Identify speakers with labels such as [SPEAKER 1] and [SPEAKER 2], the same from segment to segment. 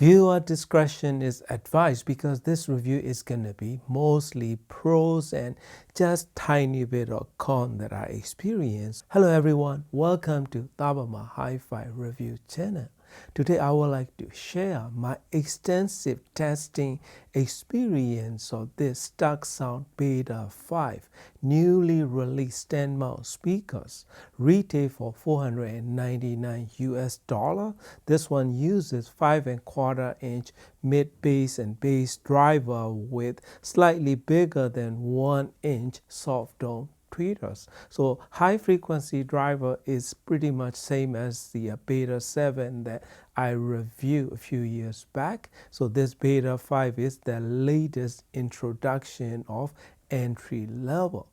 [SPEAKER 1] Viewer discretion is advised because this review is going to be mostly pros and just tiny bit of con that I experienced. Hello everyone, welcome to Tabama Hi-Fi Review channel. Today I would like to share my extensive testing experience of this StuckSound Beta 5 newly released stand mount speakers, retail for $499. This one uses 5¼ inch mid bass and bass driver with slightly bigger than 1 inch soft dome tweeters. So high frequency driver is pretty much same as the Beta 7 that I reviewed a few years back. So this Beta 5 is the latest introduction of entry level.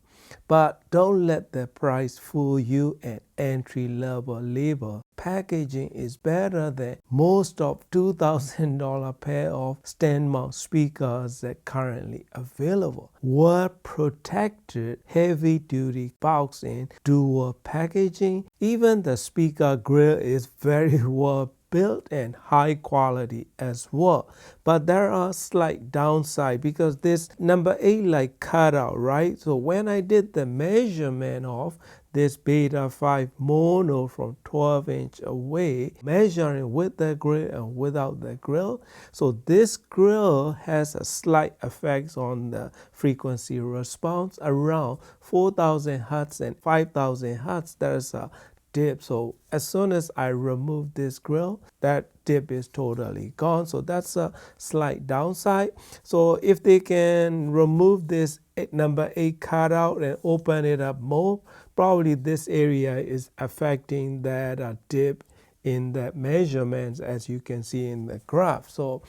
[SPEAKER 1] But don't let the price fool you, and entry-level label packaging is better than most of $2,000 pair of stand-mount speakers that currently available. Well protected, heavy-duty box in dual packaging. Even the speaker grill is very well built and high quality as well, but there are slight downside because this number 8 like cut out, right? So when I did the measurement of this Beta 5 mono from 12 inch away, measuring with the grill and without the grill, so this grill has a slight effect on the frequency response around 4,000 hertz and 5,000 hertz. There's a dip. So as soon as I remove this grill, that dip is totally gone. So that's a slight downside. So if they can remove this number 8 cutout and open it up more, probably this area is affecting that dip in the measurements, as you can see in the graph. So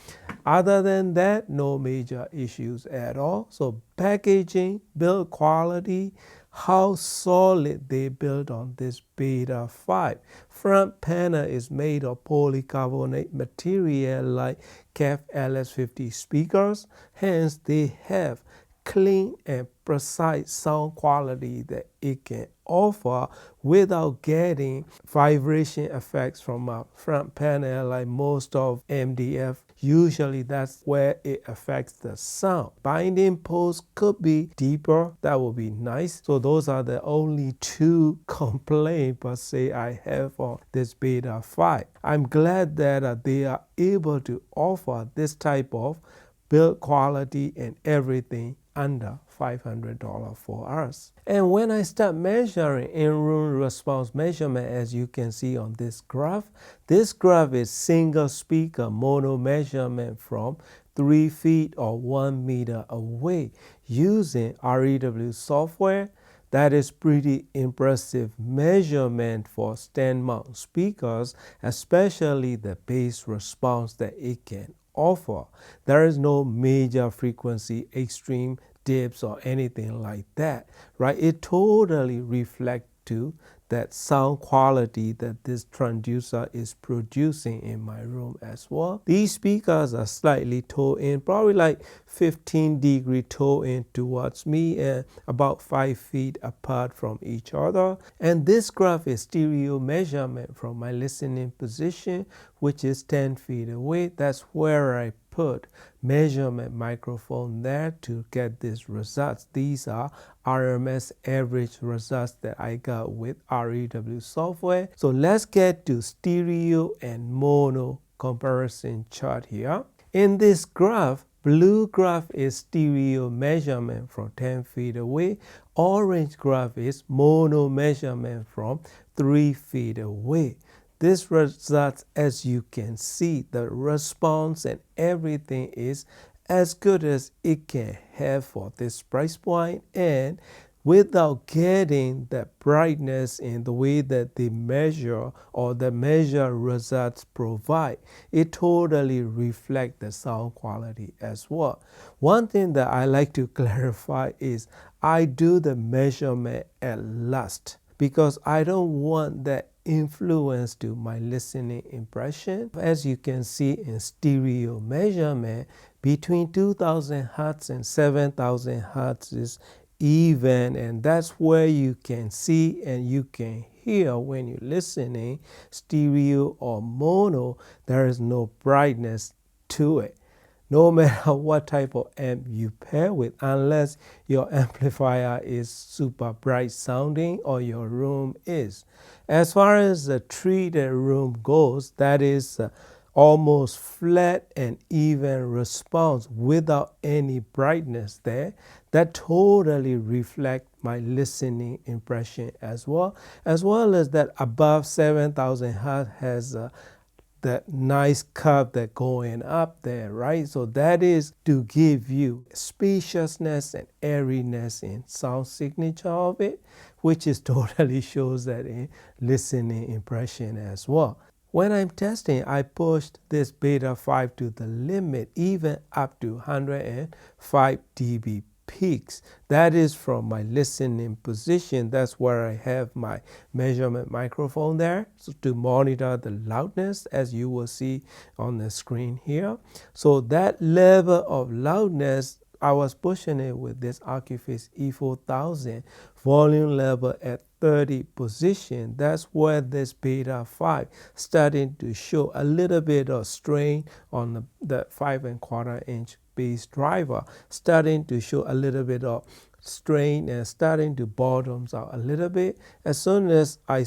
[SPEAKER 1] other than that, no major issues at all. So packaging, build quality, how solid they built on this Beta 5. Front panel is made of polycarbonate material like KEF LS50 speakers. Hence, they have clean and precise sound quality that it can offer without getting vibration effects from a front panel like most of MDF. Usually that's where it affects the sound. Binding posts could be deeper. That would be nice. So those are the only two complaints per se I have on this Beta 5. I'm glad that they are able to offer this type of build quality and everything under $500 for us. And when I start measuring in-room response measurement, as you can see on this graph is single speaker mono measurement from 3 feet or 1 meter away using REW software. That is pretty impressive measurement for stand mount speakers, especially the bass response that it can offer. There is no major frequency extreme dips or anything like that, right? It totally reflects to that sound quality that this transducer is producing in my room as well. These speakers are slightly toe in, probably like 15-degree toe in towards me and about 5 feet apart from each other. And this graph is stereo measurement from my listening position, which is 10 feet away. That's where I put measurement microphone there to get these results. These are RMS average results that I got with REW software. So let's get to stereo and mono comparison chart here. In this graph, blue graph is stereo measurement from 10 feet away. Orange graph is mono measurement from 3 feet away. This result, as you can see, the response and everything is as good as it can have for this price point, and without getting the brightness in the way that they measure or the measure results provide. It totally reflects the sound quality as well. One thing that I like to clarify is I do the measurement at last because I don't want that influence to my listening impression. As you can see in stereo measurement, between 2000 hertz and 7000 hertz is even, and that's where you can see and you can hear when you're listening. Stereo or mono, there is no brightness to it. No matter what type of amp you pair with, unless your amplifier is super bright sounding or your room is. As far as the treated room goes, that is almost flat and even response without any brightness there. That totally reflects my listening impression as well as that above 7,000 hertz has that nice curve that going up there, right? So that is to give you spaciousness and airiness in sound signature of it, which is totally shows that in listening impression as well. When I'm testing, I pushed this beta 5 to the limit, even up to 105 dB peaks. That is from my listening position. That's where I have my measurement microphone there, so to monitor the loudness, as you will see on the screen here. So that level of loudness, I was pushing it with this Acuphase E4000 volume level at 30 position. That's where this beta 5 starting to show a little bit of strain on the 5 1/4 inch bass driver, starting to show a little bit of strain and starting to bottoms out a little bit. As soon as I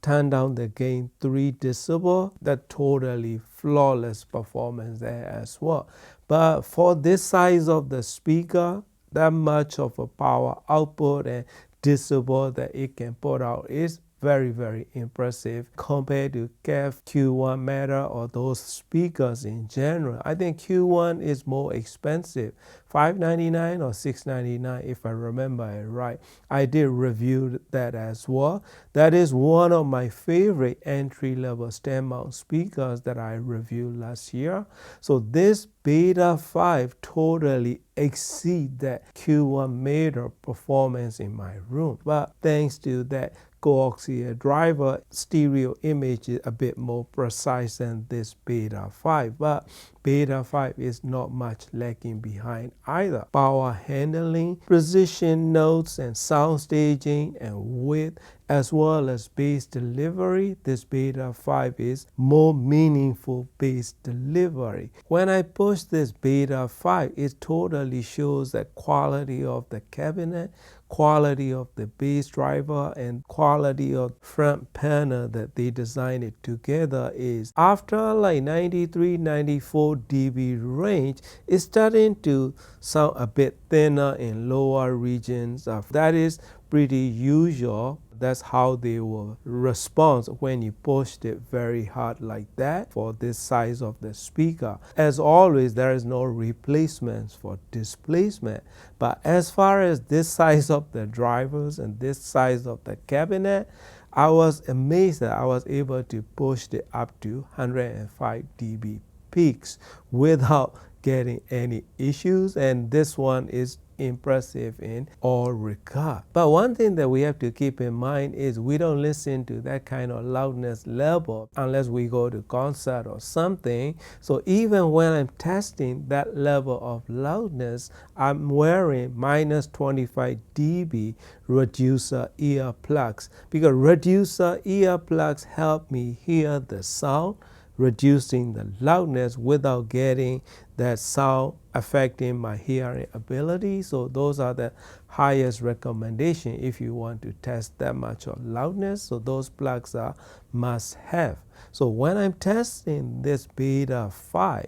[SPEAKER 1] turn down the gain 3 decibel, that totally flawless performance there as well. But for this size of the speaker, that much of a power output and decibel that it can put out is very, very impressive compared to KEF Q1 Meta or those speakers in general. I think Q1 is more expensive, $599 or $699 if I remember it right. I did review that as well. That is one of my favorite entry-level stand mount speakers that I reviewed last year. So this beta 5 totally exceed that Q1 Meta performance in my room. But thanks to that coaxial driver, stereo image is a bit more precise than this beta 5, but beta 5 is not much lagging behind either. Power handling, precision notes and sound staging and width, as well as bass delivery, this beta 5 is more meaningful bass delivery. When I push this beta 5, it totally shows the quality of the cabinet, quality of the bass driver, and quality of front panel that they designed it together is after like 93, 94 dB range, it's starting to sound a bit thinner in lower regions. That is pretty usual. That's how they will respond when you pushed it very hard like that for this size of the speaker. As always, there is no replacements for displacement. But as far as this size of the drivers and this size of the cabinet, I was amazed that I was able to push it up to 105 dB peaks without getting any issues, and this one is impressive in all regard. But one thing that we have to keep in mind is we don't listen to that kind of loudness level unless we go to concert or something. So even when I'm testing that level of loudness, I'm wearing minus 25 dB reducer earplugs, because reducer earplugs help me hear the sound, reducing the loudness without getting that sound affecting my hearing ability. So those are the highest recommendation if you want to test that much of loudness. So those plugs are must have. So when I'm testing this beta 5,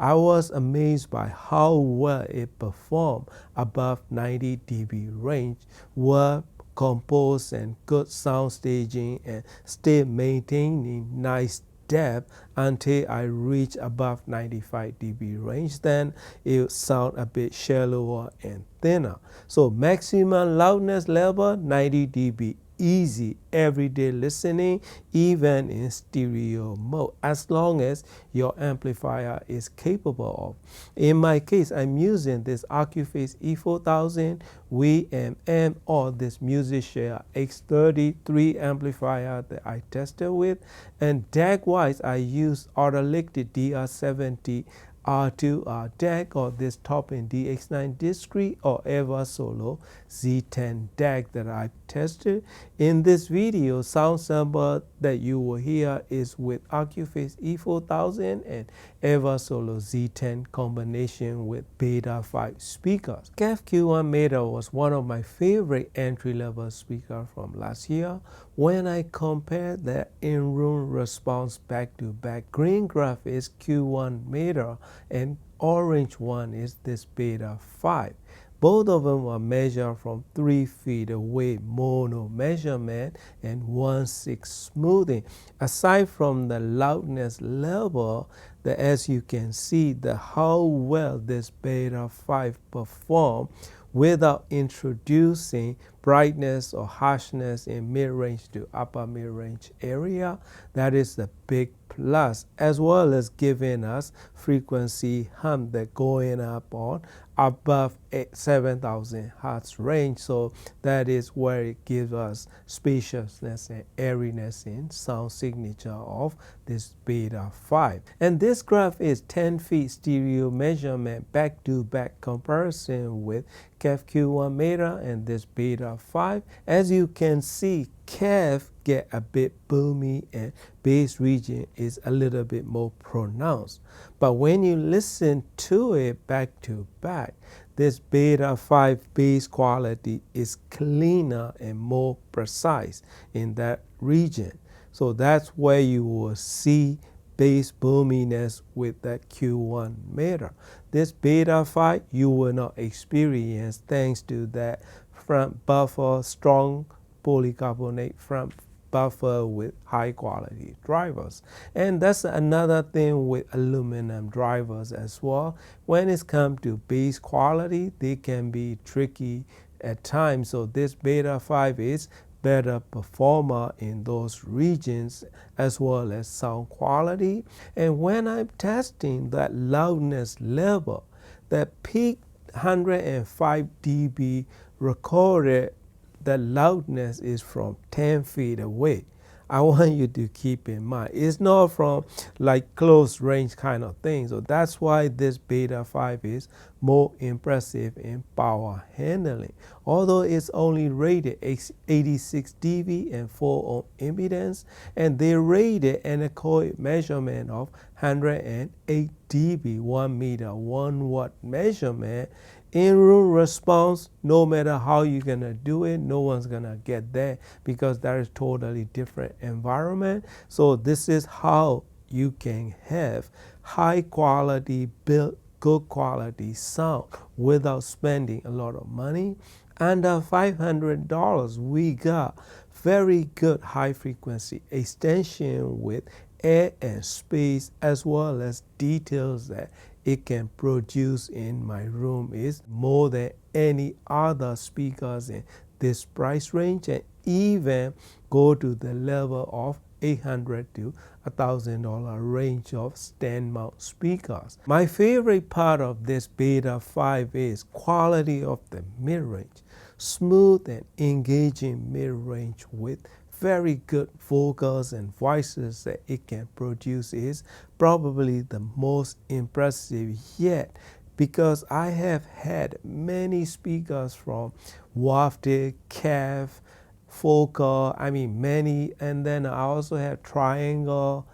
[SPEAKER 1] I was amazed by how well it performed above 90 dB range, well composed and good sound staging, and still maintaining nice depth until I reach above 95 dB range. Then it sound a bit shallower and thinner. So maximum loudness level 90 dB, easy everyday listening, even in stereo mode, as long as your amplifier is capable of. In my case, I'm using this Acuphase E4000 VMM or this Musicshare X33 amplifier that I tested with, and DAC wise I use Audiolictic DR70 R2R DAC or this top-end DX9 discrete or Eva Solo Z10 DAC that I tested. In this video, sound sample that you will hear is with Acuphase E4000 and Eversolo Z10 combination with Beta 5 speakers. KEF Q1 Meter was one of my favorite entry-level speakers from last year. When I compared the in-room response back-to-back, green graph is Q1 Meter and orange one is this Beta 5. Both of them are measured from 3 feet away, mono measurement and 1/6 smoothing. Aside from the loudness level, as you can see, how well this Beta 5 perform without introducing brightness or harshness in mid-range to upper mid-range area. That is the big plus, as well as giving us frequency hum that going up on above 7,000 hertz range. So that is where it gives us spaciousness and airiness in sound signature of this Beta 5. And this graph is 10 feet stereo measurement back-to-back comparison with KEF Q1 Meter and this Beta 5. As you can see, KEF get a bit boomy and bass region is a little bit more pronounced. But when you listen to it back to back, this Beta 5 bass quality is cleaner and more precise in that region. So that's where you will see bass boominess with that Q1 Meter. This Beta 5 you will not experience thanks to that front buffer, strong polycarbonate front buffer with high quality drivers. And that's another thing with aluminum drivers as well. When it's come to bass quality, they can be tricky at times. So this Beta 5 is better performer in those regions as well as sound quality. And when I'm testing that loudness level, that peak 105 dB recorded, the loudness is from 10 feet away. I want you to keep in mind, it's not from like close range kind of thing. So that's why this Beta 5 is more impressive in power handling. Although it's only rated 86 dB and 4 ohm impedance, and they rated anechoic measurement of 108 dB, 1 meter, 1 watt measurement. In-room response, no matter how you're going to do it, no one's going to get there because that is totally different environment. So this is how you can have high quality built, good quality sound without spending a lot of money. Under $500, we got very good high frequency extension with air and space, as well as details that it can produce in my room is more than any other speakers in this price range, and even go to the level of $800 to $1,000 range of stand mount speakers. My favorite part of this Beta 5 is quality of the mid-range. Smooth and engaging mid-range with very good vocals and voices that it can produce is probably the most impressive yet, because I have had many speakers from Wafted, KEF, Focal, many, and then I also have Triangle,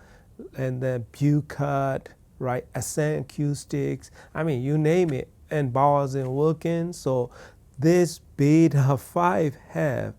[SPEAKER 1] and then Bucat, right, Ascent Acoustics, you name it, and Bowers and Wilkins. So this Beta 5 have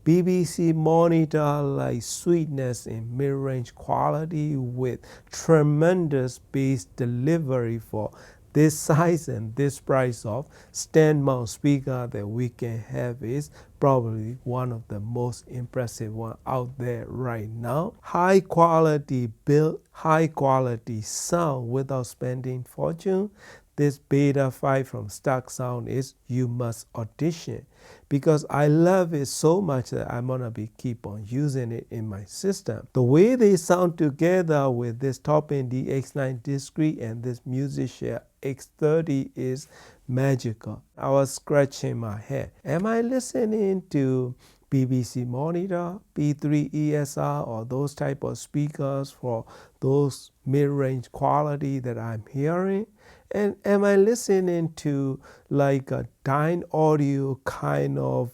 [SPEAKER 1] BBC monitor like sweetness in mid-range quality with tremendous bass delivery for this size and this price of stand mount speaker that we can have is probably one of the most impressive one out there right now. High quality build, high quality sound without spending fortune. This Beta 5 from Stock Sound is you must audition, because I love it so much that I'm gonna keep on using it in my system. The way they sound together with this top-end DX9 discrete and this Musicshare X30 is magical. I was scratching my head. Am I listening to BBC monitor, B3 ESR, or those type of speakers for those mid-range quality that I'm hearing? And am I listening to like a Dyn Audio kind of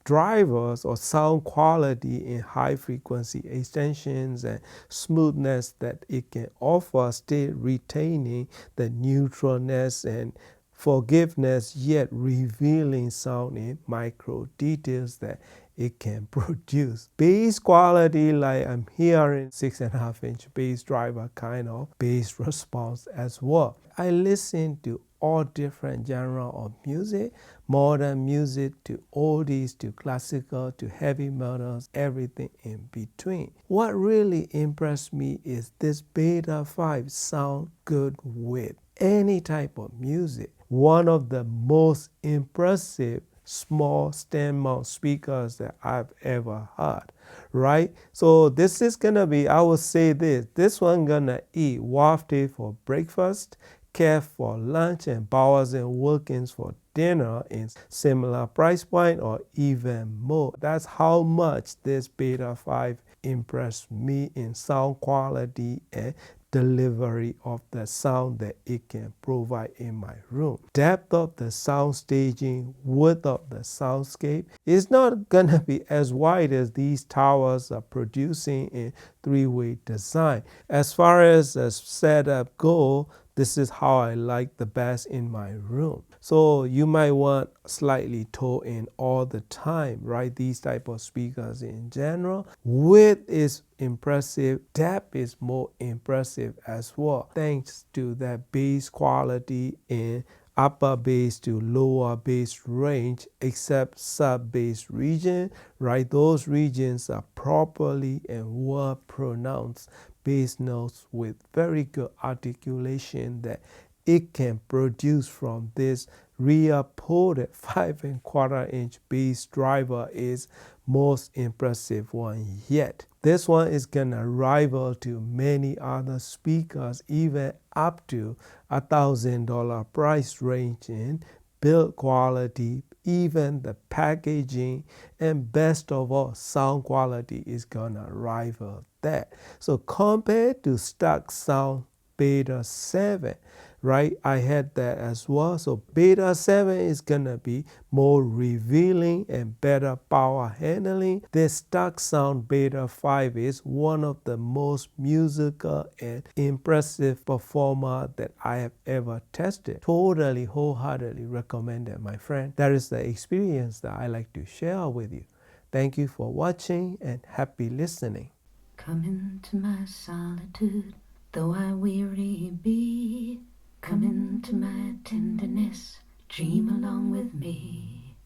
[SPEAKER 1] drivers or sound quality in high frequency extensions and smoothness that it can offer, still retaining the neutralness and forgiveness, yet revealing sound in micro details that it can produce. Bass quality, like I'm hearing 6.5-inch bass driver kind of bass response as well. I listen to all different genre of music, modern music to oldies to classical to heavy metals, everything in between. What really impressed me is this Beta 5 sound good with any type of music. One of the most impressive small stand mount speakers that I've ever heard, right? So this is gonna be, I would say this one gonna eat wafted for breakfast, Kef for lunch, and Bowers and Wilkins for dinner in similar price point or even more. That's how much this Beta 5 impressed me in sound quality and delivery of the sound that it can provide in my room. Depth of the sound staging, width of the soundscape is not gonna be as wide as these towers are producing in three-way design. As far as a setup go, this is how I like the best in my room. So you might want slightly toe in all the time, right? These type of speakers in general. Width is impressive. Depth is more impressive as well. Thanks to that bass quality in upper bass to lower bass range, except sub bass region, right? Those regions are properly and well pronounced bass notes with very good articulation that it can produce from this rear-ported 5.25-inch bass driver is most impressive one yet. This one is gonna rival to many other speakers, even up to $1,000 price range in build quality, even the packaging, and best of all, sound quality is gonna rival that. So compared to stock sound Beta 7, right? I had that as well. So Beta 7 is gonna be more revealing and better power handling. This stock sound Beta 5 is one of the most musical and impressive performer that I have ever tested. Totally, wholeheartedly recommended, my friend. That is the experience that I like to share with you. Thank you for watching and happy listening.
[SPEAKER 2] Come into my solitude, though I weary be. Come into my tenderness, dream along with me.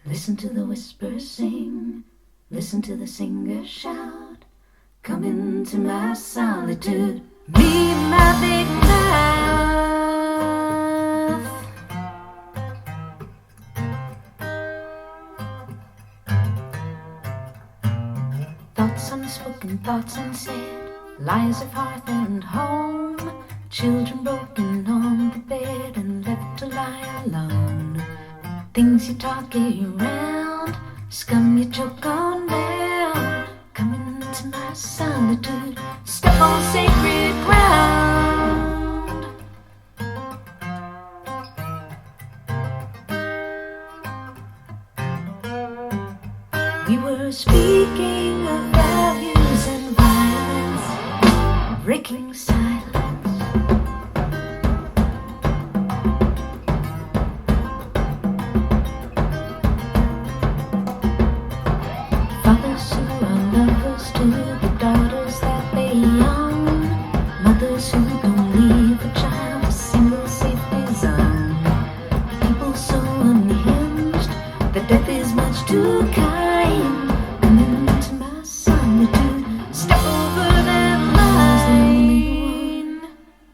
[SPEAKER 2] Listen to the whispers sing, listen to the singer shout. Come into my solitude, be my big mouth. Thoughts unspoken, thoughts unsaid, lies of hearth and home. Children broken on the bed and left to lie alone. Things you talk around, scum you choke on down. Come into my solitude, step on sacred ground. We were speaking of values and violence, breaking silence. Fathers who are lovers to the daughters that they own. Mothers who don't leave a child a single safety zone. People so unhinged that death is much too kind. Come into my solitude, step over that line.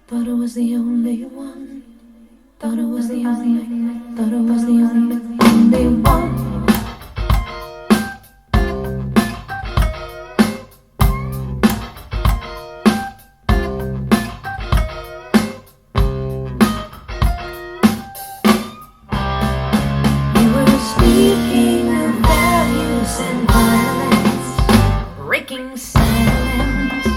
[SPEAKER 2] Thought I was the only one. Thought I was the only. Thought I was the only one. Speaking of values and violence, breaking silence.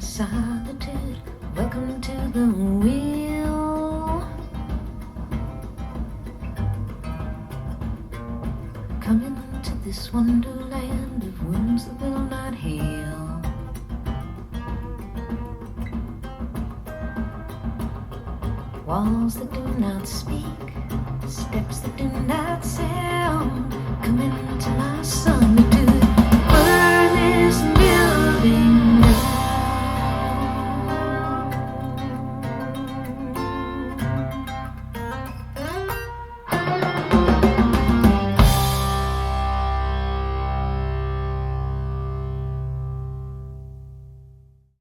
[SPEAKER 2] solitude. Welcome to the wheel. Coming to this wonderland of wounds that will not heal. Walls that do not speak, steps that do